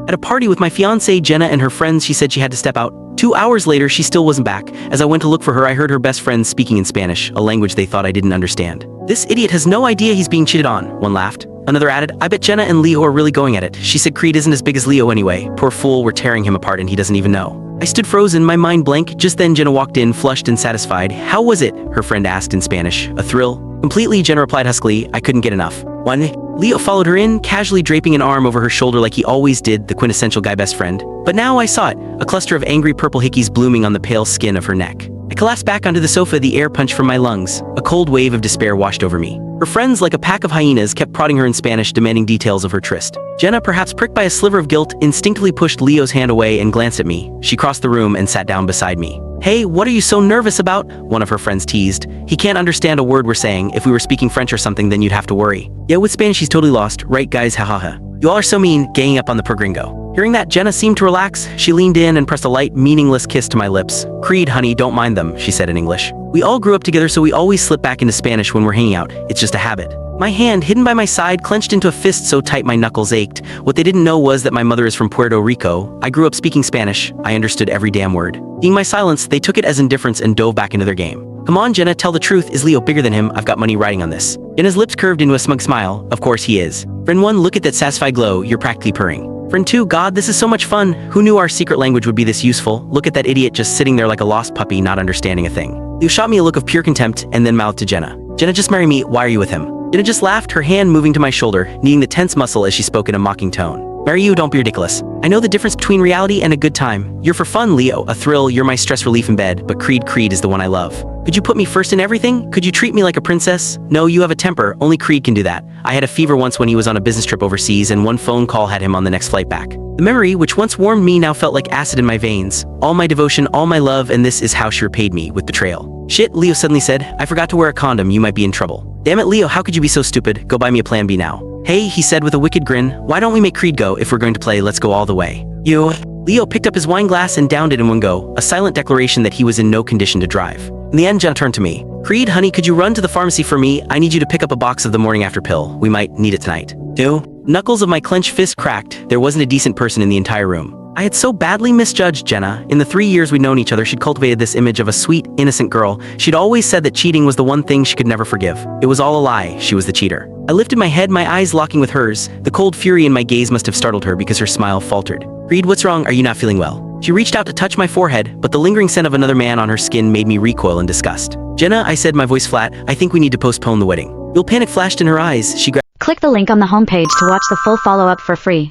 At a party with my fiancée Jenna and her friends, she said she had to step out. 2 hours later, she still wasn't back. As I went to look for her, I heard her best friends speaking in Spanish, a language they thought I didn't understand. This idiot has no idea he's being cheated on, one laughed. Another added, I bet Jenna and Leo are really going at it. She said Creed isn't as big as Leo anyway. Poor fool, we're tearing him apart and he doesn't even know. I stood frozen, my mind blank. Just then Jenna walked in, flushed and satisfied. How was it? Her friend asked in Spanish. A thrill? Completely, Jenna replied huskily. I couldn't get enough. One. Leo followed her in, casually draping an arm over her shoulder like he always did, the quintessential guy best friend. But now I saw it, a cluster of angry purple hickeys blooming on the pale skin of her neck. I collapsed back onto the sofa, the air punched from my lungs. A cold wave of despair washed over me. Her friends, like a pack of hyenas, kept prodding her in Spanish, demanding details of her tryst. Jenna, perhaps pricked by a sliver of guilt, instinctively pushed Leo's hand away and glanced at me. She crossed the room and sat down beside me. Hey, what are you so nervous about? One of her friends teased. He can't understand a word we're saying. If we were speaking French or something, then you'd have to worry. Yeah, with Spanish he's totally lost. Right, guys? Hahaha. You all are so mean, ganging up on the poor gringo. Hearing that, Jenna seemed to relax. She leaned in and pressed a light, meaningless kiss to my lips. Creed, honey, don't mind them, she said in English. We all grew up together, so we always slip back into Spanish when we're hanging out. It's just a habit. My hand, hidden by my side, clenched into a fist so tight my knuckles ached. What they didn't know was that my mother is from Puerto Rico. I grew up speaking Spanish. I understood every damn word. Seeing my silence, they took it as indifference and dove back into their game. Come on, Jenna, tell the truth. Is Leo bigger than him? I've got money riding on this. Jenna's lips curved into a smug smile. Of course he is. Friend 1, look at that satisfied glow. You're practically purring. Friend 2, God, this is so much fun. Who knew our secret language would be this useful? Look at that idiot just sitting there like a lost puppy, not understanding a thing. Leo shot me a look of pure contempt and then mouthed to Jenna. Jenna, just marry me. Why are you with him? Jenna just laughed, her hand moving to my shoulder, kneading the tense muscle as she spoke in a mocking tone. Marry you, don't be ridiculous. I know the difference between reality and a good time. You're for fun, Leo, a thrill, you're my stress relief in bed, but Creed is the one I love. Could you put me first in everything? Could you treat me like a princess? No, you have a temper, only Creed can do that. I had a fever once when he was on a business trip overseas and one phone call had him on the next flight back. The memory, which once warmed me, now felt like acid in my veins. All my devotion, all my love, and this is how she repaid me, with betrayal. Shit, Leo suddenly said, I forgot to wear a condom, you might be in trouble. Damn it, Leo, how could you be so stupid? Go buy me a plan B now. Hey, he said with a wicked grin, why don't we make Creed go? If we're going to play, let's go all the way. You. Leo picked up his wine glass and downed it in one go, a silent declaration that he was in no condition to drive. In the end, Jenna turned to me. Creed, honey, could you run to the pharmacy for me? I need you to pick up a box of the morning after pill. We might need it tonight. Do? Knuckles of my clenched fist cracked. There wasn't a decent person in the entire room. I had so badly misjudged Jenna. In the 3 years we'd known each other, she'd cultivated this image of a sweet, innocent girl. She'd always said that cheating was the one thing she could never forgive. It was all a lie. She was the cheater. I lifted my head, my eyes locking with hers. The cold fury in my gaze must have startled her because her smile faltered. Creed, what's wrong? Are you not feeling well? She reached out to touch my forehead, but the lingering scent of another man on her skin made me recoil in disgust. Jenna, I said, my voice flat, I think we need to postpone the wedding. Real panic flashed in her eyes. She grabbed. Click the link on the homepage to watch the full follow-up for free.